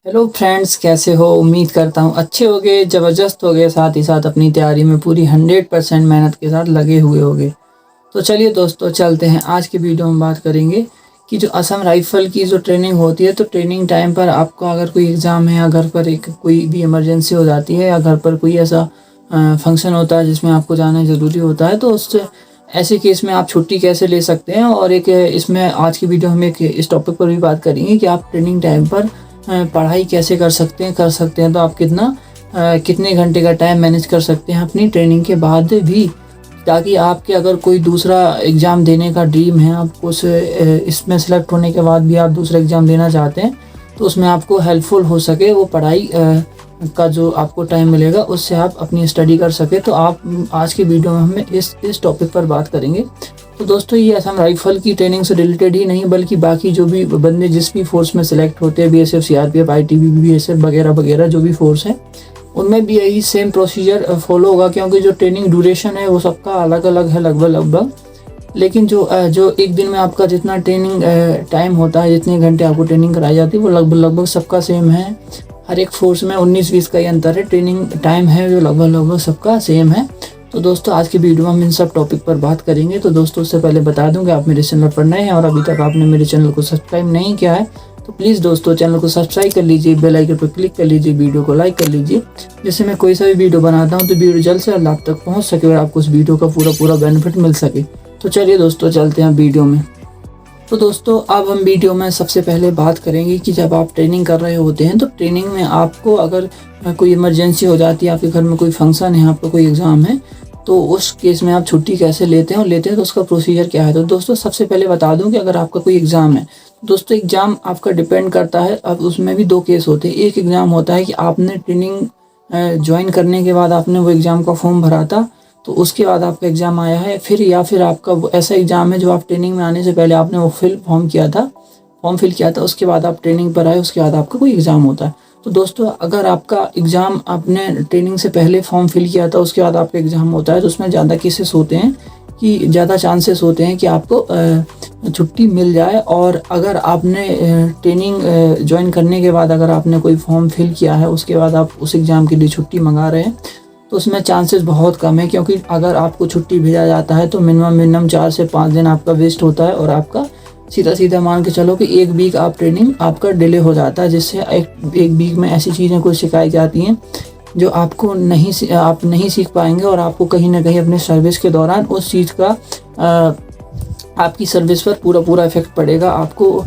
Hello friends, कैसे हो? उम्मीद करता हूँ अच्छे होगे, ज़बरदस्त होगे, साथ ही साथ अपनी तैयारी में पूरी 100% मेहनत के साथ लगे हुए होगे। तो चलिए दोस्तों, चलते हैं। आज के वीडियो में बात करेंगे कि जो असम राइफ़ल की जो ट्रेनिंग होती है, तो ट्रेनिंग टाइम पर आपको अगर कोई एग्ज़ाम है या घर पर एक कोई भी इमरजेंसी हो जाती है या घर पर कोई ऐसा फंक्शन होता है जिसमें आपको जाना ज़रूरी होता है, तो उस ऐसे केस में आप छुट्टी कैसे ले सकते हैं। और एक इसमें आज की वीडियो में एक इस टॉपिक पर भी बात करेंगे कि आप ट्रेनिंग टाइम पर पढ़ाई कैसे कर सकते हैं तो आप कितने घंटे का टाइम मैनेज कर सकते हैं अपनी ट्रेनिंग के बाद भी, ताकि आपके अगर कोई दूसरा एग्ज़ाम देने का ड्रीम है, आपको उस इसमें सेलेक्ट होने के बाद भी आप दूसरा एग्ज़ाम देना चाहते हैं, तो उसमें आपको हेल्पफुल हो सके वो पढ़ाई का जो आपको टाइम मिलेगा उससे आप अपनी स्टडी कर सके। तो आप आज की वीडियो में हमें इस टॉपिक पर बात करेंगे। तो दोस्तों, ये असम राइफ़ल की ट्रेनिंग से रिलेटेड ही नहीं बल्कि बाकी जो भी बंदे जिस भी फोर्स में सेलेक्ट होते हैं, बीएसएफ, सीआरपीएफ, आईटीबीपी, बीएसएफ वगैरह वगैरह जो भी फोर्स है, उनमें भी यही सेम प्रोसीजर फॉलो होगा, क्योंकि जो ट्रेनिंग ड्यूरेशन है वो सबका अलग अलग है लगभग। लेकिन जो एक दिन में आपका जितना ट्रेनिंग टाइम होता है, जितने घंटे आपको ट्रेनिंग कराई जाती है, वो लगभग सबका सेम है। हर एक फोर्स में 19-20 का ही अंतर है, ट्रेनिंग टाइम है जो लगभग सबका सेम है। तो दोस्तों, आज की वीडियो में हम इन सब टॉपिक पर बात करेंगे। तो दोस्तों, उससे पहले बता दूं कि आप मेरे चैनल पर नए हैं और अभी तक आपने मेरे चैनल को सब्सक्राइब नहीं किया है, तो प्लीज़ दोस्तों चैनल को सब्सक्राइब कर लीजिए, बेल आइकन पर क्लिक कर लीजिए, वीडियो को लाइक कर लीजिए, जिससे मैं कोई सा भी वीडियो बनाता हूँ तो वीडियो जल्द से जल्द आप तक पहुँच सके और आपको उस वीडियो का पूरा बेनिफिट मिल सके। तो चलिए दोस्तों, चलते हैं वीडियो में। तो दोस्तों, अब हम वीडियो में सबसे पहले बात करेंगे कि जब आप ट्रेनिंग कर रहे होते हैं, तो ट्रेनिंग में आपको अगर कोई इमरजेंसी हो जाती है, आपके घर में कोई फंक्शन है, आपका कोई एग्ज़ाम है, तो उस केस में आप छुट्टी कैसे लेते हैं और लेते हैं तो उसका प्रोसीजर क्या है। तो दोस्तों, सबसे पहले बता दूं कि अगर आपका कोई एग्ज़ाम है, दोस्तों एग्ज़ाम आपका डिपेंड करता है। अब उसमें भी दो केस होते हैं। एक एग्ज़ाम होता है कि आपने ट्रेनिंग ज्वाइन करने के बाद आपने वो एग्ज़ाम का फॉर्म भरा था, तो उसके बाद आपका एग्ज़ाम आया है। फिर आपका वो ऐसा एग्ज़ाम है जो आप ट्रेनिंग में आने से पहले आपने वो फॉर्म फिल किया था, उसके बाद आप ट्रेनिंग पर आए, उसके बाद आपका कोई एग्ज़ाम होता है। तो दोस्तों, अगर आपका एग्ज़ाम आपने ट्रेनिंग से पहले फॉर्म फिल किया था, उसके बाद आपका एग्ज़ाम होता है, तो उसमें ज़्यादा केसेस होते हैं कि ज़्यादा चांसेस होते हैं कि आपको छुट्टी मिल जाए। और अगर आपने ट्रेनिंग ज्वाइन करने के बाद अगर आपने कोई फॉर्म फिल किया है, उसके बाद आप उस एग्ज़ाम के लिए छुट्टी मंगा रहे हैं, तो उसमें चांसेस बहुत कम है, क्योंकि अगर आपको छुट्टी भेजा जाता है तो मिनिमम 4 से 5 दिन आपका वेस्ट होता है और आपका सीधा मान के चलो कि एक वीक आप ट्रेनिंग आपका डिले हो जाता है, जिससे एक वीक में ऐसी चीज़ें कुछ सिखाई जाती हैं जो आपको आप नहीं सीख पाएंगे और आपको कहीं ना कहीं अपने सर्विस के दौरान उस चीज़ का आपकी सर्विस पर पूरा इफेक्ट पड़ेगा। आपको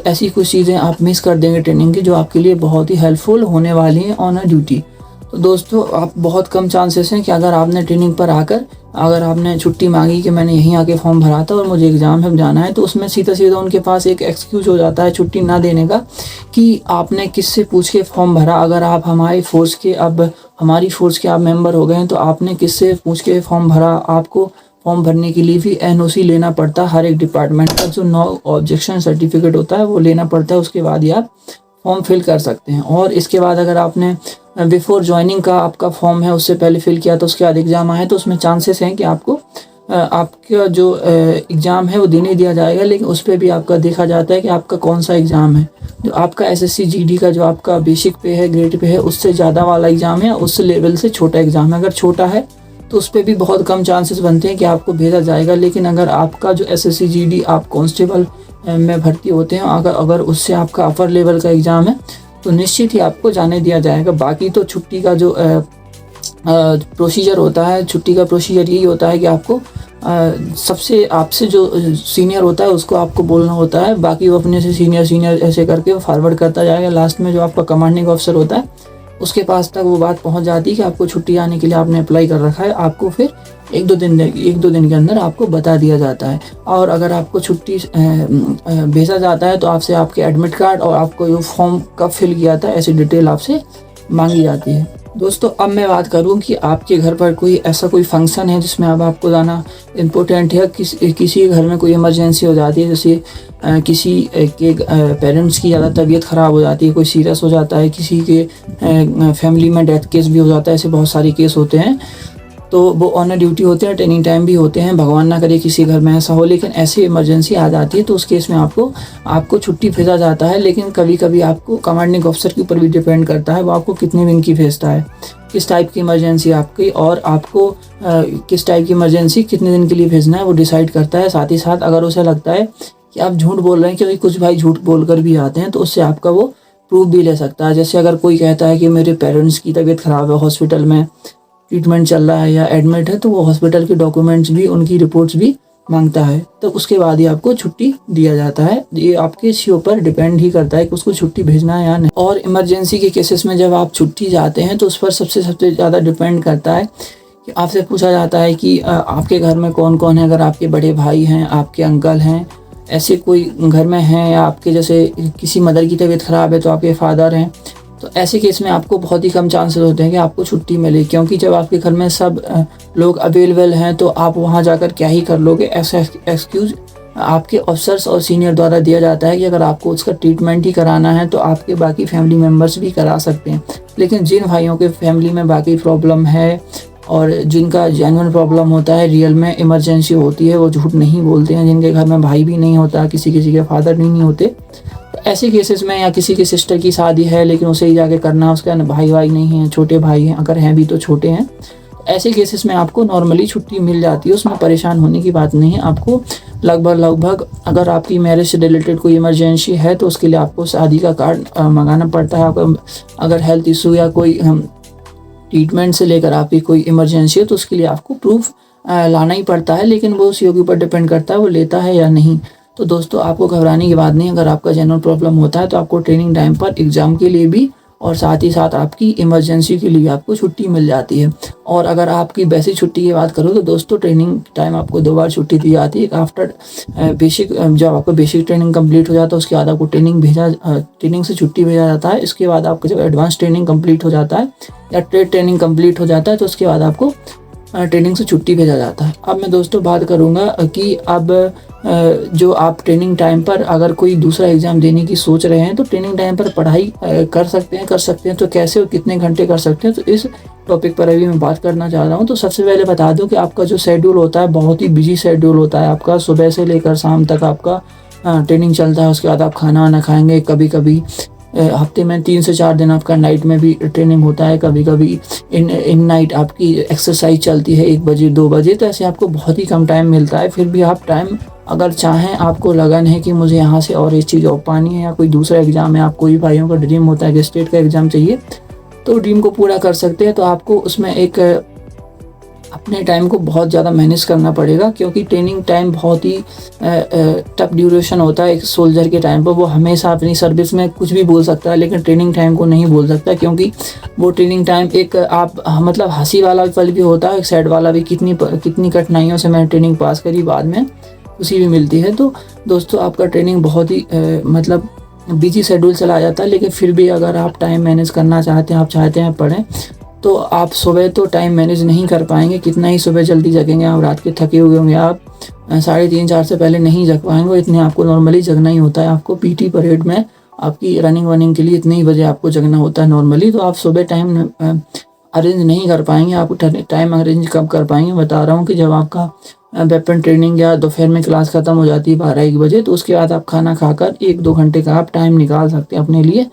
ऐसी कुछ चीज़ें आप मिस कर देंगे ट्रेनिंग की, जो आपके लिए बहुत ही हेल्पफुल होने वाली हैं ऑन अ ड्यूटी। तो दोस्तों, आप बहुत कम चांसेस हैं कि अगर आपने ट्रेनिंग पर आकर अगर आपने छुट्टी मांगी कि मैंने यहीं आके फॉर्म भरा था और मुझे एग्ज़ाम में जाना है, तो उसमें सीधा उनके पास एक एक्सक्यूज़ हो जाता है छुट्टी ना देने का कि आपने किससे पूछ के फॉर्म भरा। अगर आप हमारी फ़ोर्स के आप मेंबर हो गए हैं, तो आपने किससे पूछ के फॉर्म भरा। आपको फॉर्म भरने के लिए भी एनओसी लेना पड़ता है। हर एक डिपार्टमेंट का जो नो ऑब्जेक्शन सर्टिफिकेट होता है वो लेना पड़ता है, उसके बाद ही आप फॉर्म फिल कर सकते हैं। और इसके बाद अगर आपने बिफोर ज्वाइनिंग का आपका फॉर्म है उससे पहले फिल किया, तो उसके बाद एग्ज़ाम आए, तो उसमें चांसेस हैं कि आपको आपका जो एग्ज़ाम है वो देने दिया जाएगा। लेकिन उस पर भी आपका देखा जाता है कि आपका कौन सा एग्ज़ाम है, जो आपका एसएससी जीडी का जो आपका बेसिक पे है, ग्रेड पे है, उससे ज़्यादा वाला एग्ज़ाम है, उस लेवल से छोटा एग्ज़ाम है। अगर छोटा है तो उस पर भी बहुत कम चांसेस बनते हैं कि आपको भेजा जाएगा। लेकिन अगर आपका जो एसएससी जीडी आप कांस्टेबल में भर्ती होते हैं, अगर उससे आपका अपर लेवल का एग्ज़ाम है, तो निश्चित ही आपको जाने दिया जाएगा। बाकी तो छुट्टी का जो प्रोसीजर होता है, छुट्टी का प्रोसीजर यही होता है कि आपको सबसे आपसे जो सीनियर होता है उसको आपको बोलना होता है, बाकी वो अपने से सीनियर ऐसे करके फॉरवर्ड करता जाएगा। लास्ट में जो आपका कमांडिंग ऑफिसर होता है उसके पास तक वो बात पहुंच जाती है कि आपको छुट्टी आने के लिए आपने अप्लाई कर रखा है। आपको फिर एक दो दिन के अंदर आपको बता दिया जाता है। और अगर आपको छुट्टी भेजा जाता है, तो आपसे आपके एडमिट कार्ड और आपको जो फॉर्म कब फिल किया था, ऐसी डिटेल आपसे मांगी जाती है। दोस्तों, अब मैं बात करूं कि आपके घर पर कोई फंक्शन है जिसमें अब आपको जाना इम्पोर्टेंट है। किसी घर में कोई इमरजेंसी हो जाती है, जैसे किसी के पेरेंट्स की ज़्यादा तबीयत ख़राब हो जाती है, कोई सीरियस हो जाता है, किसी के फैमिली में डेथ केस भी हो जाता है, ऐसे बहुत सारे केस होते हैं। तो वो ऑन ड्यूटी होते हैं, ट्रेनिंग टाइम भी होते हैं, भगवान ना करे किसी घर में ऐसा हो, लेकिन ऐसी इमरजेंसी आ जाती है तो उस केस में आपको छुट्टी भेजा जाता है। लेकिन कभी कभी आपको कमांडिंग ऑफिसर के ऊपर भी डिपेंड करता है, वो आपको कितने दिन की भेजता है, किस टाइप की इमरजेंसी आपकी, और आपको किस टाइप की इमरजेंसी कितने दिन के लिए भेजना है वो डिसाइड करता है। साथ ही साथ अगर उसे लगता है कि आप झूठ बोल रहे हैं, क्योंकि कुछ भाई झूठ बोल कर भी आते हैं, तो उससे आपका वो प्रूफ भी ले सकता है। जैसे अगर कोई कहता है कि मेरे पेरेंट्स की तबीयत ख़राब है, हॉस्पिटल में ट्रीटमेंट चल रहा है या एडमिट है, तो वो हॉस्पिटल के डॉक्यूमेंट्स भी, उनकी रिपोर्ट्स भी मांगता है, तो उसके बाद ही आपको छुट्टी दिया जाता है। ये आपके सीओ पर डिपेंड ही करता है कि उसको छुट्टी भेजना है या नहीं। और इमरजेंसी के केसेस में जब आप छुट्टी जाते हैं तो उस पर सबसे ज़्यादा डिपेंड करता है कि आपसे पूछा जाता है कि आपके घर में कौन कौन है। अगर आपके बड़े भाई हैं, आपके अंकल हैं, ऐसे कोई घर में हैं, या आपके जैसे किसी मदर की तबीयत ख़राब है तो आपके फादर हैं, तो ऐसे केस में आपको बहुत ही कम चांसेस होते हैं कि आपको छुट्टी मिले। क्योंकि जब आपके घर में सब लोग अवेलेबल हैं तो आप वहां जाकर क्या ही कर लोगे। ऐसा एक्सक्यूज़ आपके ऑफिसर्स और सीनियर द्वारा दिया जाता है कि अगर आपको उसका ट्रीटमेंट ही कराना है तो आपके बाकी फैमिली मेम्बर्स भी करा सकते हैं। लेकिन जिन भाइयों के फैमिली में बाकी प्रॉब्लम है और जिनका जेन्युइन प्रॉब्लम होता है, रियल में इमरजेंसी होती है, वो झूठ नहीं बोलते हैं, जिनके घर में भाई भी नहीं होता, किसी के फादर नहीं होते, तो ऐसे केसेस में, या किसी की सिस्टर की शादी है लेकिन उसे ही जाके करना, उसका भाई नहीं है, छोटे भाई हैं, अगर हैं भी तो छोटे हैं, तो ऐसे केसेस में आपको नॉर्मली छुट्टी मिल जाती है। उसमें परेशान होने की बात नहीं है। आपको लगभग अगर आपकी मैरिज से रिलेटेड कोई इमरजेंसी है तो उसके लिए आपको शादी का कार्ड मंगाना पड़ता है। अगर हेल्थ इशू या कोई ट्रीटमेंट से लेकर आपकी कोई इमरजेंसी है तो उसके लिए आपको प्रूफ लाना ही पड़ता है। लेकिन वो सीओ के ऊपर डिपेंड करता है वो लेता है या नहीं। तो दोस्तों, आपको घबराने की बात नहीं। अगर आपका जनरल प्रॉब्लम होता है तो आपको ट्रेनिंग टाइम पर एग्ज़ाम के लिए भी और साथ ही साथ आपकी इमरजेंसी के लिए आपको छुट्टी मिल जाती है। और अगर आपकी बेसिक छुट्टी की बात करूँ तो दोस्तों, ट्रेनिंग टाइम आपको 2 बार छुट्टी दी जाती है। आफ्टर बेसिक, जब आपका बेसिक ट्रेनिंग कंप्लीट हो जाता है उसके बाद आपको ट्रेनिंग से छुट्टी भेजा जाता है। इसके बाद आपका जब एडवांस ट्रेनिंग कंप्लीट हो जाता है या ट्रेड ट्रेनिंग कंप्लीट हो जाता है तो उसके बाद आपको ट्रेनिंग से छुट्टी भेजा जाता है। अब मैं दोस्तों बात करूँगा कि अब जो आप ट्रेनिंग टाइम पर अगर कोई दूसरा एग्ज़ाम देने की सोच रहे हैं तो ट्रेनिंग टाइम पर पढ़ाई कर सकते हैं तो कैसे और कितने घंटे कर सकते हैं, तो इस टॉपिक पर अभी मैं बात करना चाह रहा हूँ। तो सबसे पहले बता दूँ कि आपका जो शेड्यूल होता है बहुत ही बिजी शेड्यूल होता है आपका। सुबह से लेकर शाम तक आपका ट्रेनिंग चलता है। उसके बाद आप खाना वाना खाएँगे। कभी कभी हफ्ते में 3 से 4 दिन आपका नाइट में भी ट्रेनिंग होता है। कभी कभी इन नाइट आपकी एक्सरसाइज चलती है 1 बजे 2 बजे। तो ऐसे आपको बहुत ही कम टाइम मिलता है। फिर भी आप टाइम अगर चाहें, आपको लगन है कि मुझे यहाँ से और एक चीज़ और पानी है या कोई दूसरा एग्ज़ाम है, आपको भी भाइयों का ड्रीम होता है कि स्टेट का एग्ज़ाम चाहिए, तो ड्रीम को पूरा कर सकते हैं। तो आपको उसमें एक अपने टाइम को बहुत ज़्यादा मैनेज करना पड़ेगा, क्योंकि ट्रेनिंग टाइम बहुत ही टफ ड्यूरेशन होता है। एक सोल्जर के टाइम पर वो हमेशा अपनी सर्विस में कुछ भी बोल सकता है, लेकिन ट्रेनिंग टाइम को नहीं बोल सकता, क्योंकि वो ट्रेनिंग टाइम एक आप मतलब हंसी वाला पल भी होता है, एक सैड वाला भी। कितनी कठिनाइयों से मैंने ट्रेनिंग पास करी, बाद में खुशी भी मिलती है। तो दोस्तों, आपका ट्रेनिंग बहुत ही मतलब बिजी शेड्यूल चला जाता है। लेकिन फिर भी अगर आप टाइम मैनेज करना चाहते हैं, आप चाहते हैं पढ़ें, तो आप सुबह तो टाइम मैनेज नहीं कर पाएंगे। कितना ही सुबह जल्दी जगेंगे आप, रात के थके हुए होंगे आप, 3:30-4 से पहले नहीं जग पाएंगे। इतने आपको नॉर्मली जगना ही होता है। आपको पीटी परेड में आपकी रनिंग के लिए इतने ही बजे आपको जगना होता है नॉर्मली। तो आप सुबह टाइम अरेंज नहीं कर पाएंगे। आप टाइम अरेंज कब कर पाएंगे, बता रहा हूँ कि जब आपका वेपन ट्रेनिंग या दोपहर में क्लास ख़त्म हो जाती है 12-1 बजे, तो उसके बाद आप खाना खाकर 1-2 घंटे का आप टाइम निकाल सकते हैं अपने लिए।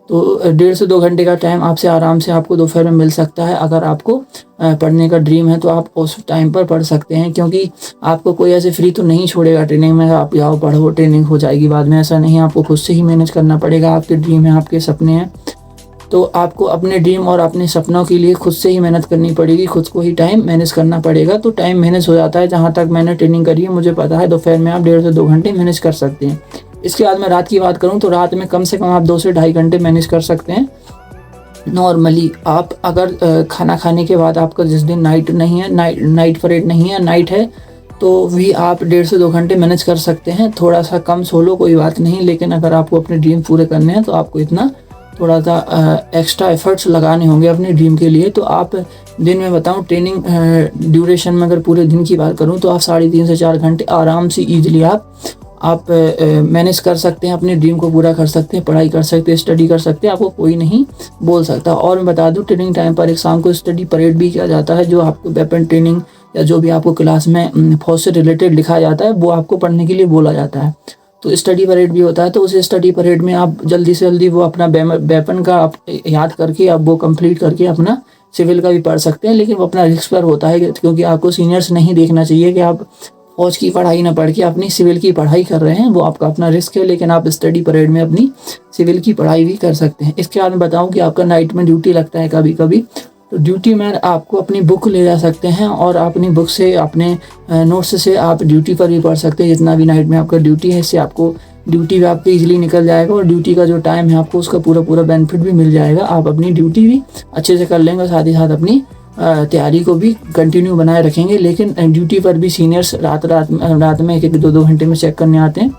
तो 1.5 से 2 घंटे का टाइम आपसे आराम से आपको दोपहर में मिल सकता है। अगर आपको पढ़ने का ड्रीम है तो आप उस टाइम पर पढ़ सकते हैं, क्योंकि आपको कोई ऐसे फ्री तो नहीं छोड़ेगा ट्रेनिंग में, आप जाओ पढ़ो ट्रेनिंग हो जाएगी बाद में, ऐसा नहीं है। आपको खुद से ही मैनेज करना पड़ेगा। आपके ड्रीम है, आपके सपने हैं, तो आपको अपने ड्रीम और अपने सपनों के लिए खुद से ही मेहनत करनी पड़ेगी, खुद को ही टाइम मैनेज करना पड़ेगा। तो टाइम मैनेज हो जाता है। जहाँ तक मैंने ट्रेनिंग करी है मुझे पता है, दोपहर में आप 1.5 से 2 घंटे मैनेज कर सकते हैं। इसके बाद मैं रात की बात करूं तो रात में कम से कम आप 2 से 2.5 घंटे मैनेज कर सकते हैं नॉर्मली। आप अगर खाना खाने के बाद आपका जिस दिन नाइट नहीं है, नाइट परेड नहीं है, नाइट है, तो भी आप 1.5 से 2 घंटे मैनेज कर सकते हैं। थोड़ा सा कम सो लो, कोई बात नहीं, लेकिन अगर आपको अपने ड्रीम पूरे करने हैं तो आपको इतना थोड़ा सा एक्स्ट्रा एफर्ट्स लगाने होंगे अपने ड्रीम के लिए। तो आप दिन में बताऊं, ट्रेनिंग ड्यूरेशन में अगर पूरे दिन की बात करूं तो आप 3.5 से 4 घंटे आराम से ईजिली आप आप मैनेज कर सकते हैं, अपने ड्रीम को पूरा कर सकते हैं, पढ़ाई कर सकते हैं, स्टडी कर सकते हैं, आपको कोई नहीं बोल सकता। और मैं बता दूं, ट्रेनिंग टाइम पर एक शाम को स्टडी परेड भी किया जाता है, जो आपको वेपन ट्रेनिंग या जो भी आपको क्लास में फौज से रिलेटेड लिखा जाता है वो आपको पढ़ने के लिए बोला जाता है। तो स्टडी परेड भी होता है, तो उस स्टडी परेड में आप जल्दी से जल्दी वो अपना वेपन का आप याद करके आप वो कंप्लीट करके अपना सिविल का भी पढ़ सकते हैं। लेकिन वो अपना रिस्क पर होता है, क्योंकि आपको सीनियर्स नहीं देखना चाहिए कि आप फौज की पढ़ाई ना पढ़ के अपनी सिविल की पढ़ाई कर रहे हैं, वो आपका अपना रिस्क है। लेकिन आप स्टडी परेड में अपनी सिविल की पढ़ाई भी कर सकते हैं। इसके बाद मैं बताऊं कि आपका नाइट में ड्यूटी लगता है कभी कभी, तो ड्यूटी में आपको अपनी बुक ले जा सकते हैं और अपनी बुक से अपने नोट्स से आप ड्यूटी पर भी पढ़ सकते हैं। जितना भी नाइट में आपका ड्यूटी है, इससे आपको ड्यूटी भी आपकी इजीली निकल जाएगा और ड्यूटी का जो टाइम है आपको उसका पूरा बेनिफिट भी मिल जाएगा। आप अपनी ड्यूटी भी अच्छे से कर लेंगे, साथ ही साथ अपनी तैयारी को भी कंटिन्यू बनाए रखेंगे। लेकिन ड्यूटी पर भी सीनियर्स रात में 1-2 घंटे में चेक करने आते हैं,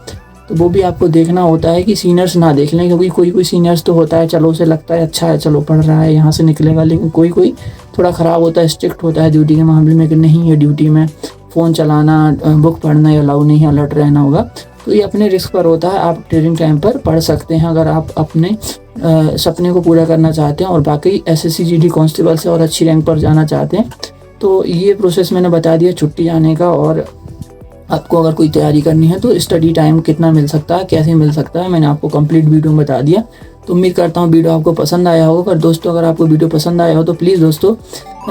तो वो भी आपको देखना होता है कि सीनियर्स ना देख लें, क्योंकि कोई सीनियर्स तो होता है, चलो उसे लगता है अच्छा है, चलो पढ़ रहा है, यहाँ से निकलेगा। लेकिन कोई थोड़ा ख़राब होता है, स्ट्रिक्ट होता है ड्यूटी के मामले में कि नहीं, ये ड्यूटी में फ़ोन चलाना, बुक पढ़ना या अलाउ नहीं, अलर्ट रहना होगा। तो ये अपने रिस्क पर होता है, आप ट्रेनिंग टाइम पर पढ़ सकते हैं अगर आप अपने सपने को पूरा करना चाहते हैं और बाकी SSC GD कांस्टेबल से और अच्छी रैंक पर जाना चाहते हैं। तो ये प्रोसेस मैंने बता दिया छुट्टी जाने का। और आपको अगर कोई तैयारी करनी है तो स्टडी टाइम कितना मिल सकता है, कैसे मिल सकता है, मैंने आपको कंप्लीट वीडियो में बता दिया। तो उम्मीद करता हूँ वीडियो आपको पसंद आया होगा। पर दोस्तों, अगर आपको वीडियो पसंद आया हो तो प्लीज़ दोस्तों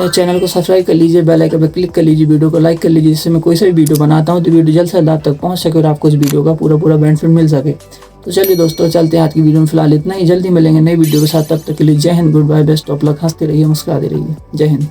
चैनल को सब्सक्राइब कर लीजिए, बेल आइकन पर क्लिक कर लीजिए, वीडियो को लाइक कर लीजिए, जिससे मैं कोई सा भी वीडियो बनाता हूँ तो वीडियो जल्द से जल्द आप तक पहुँच सके और आपको इस वीडियो का पूरा बेनिफिट मिल सके। तो चलिए दोस्तों, चलते हैं आज की वीडियो में। फिलहाल इतना ही, जल्दी मिलेंगे नई वीडियो के साथ। तब तक के लिए जय Hind, good bye, best of luck. हंसते रहिए, मुस्कुराते रहिए। जय हिंद।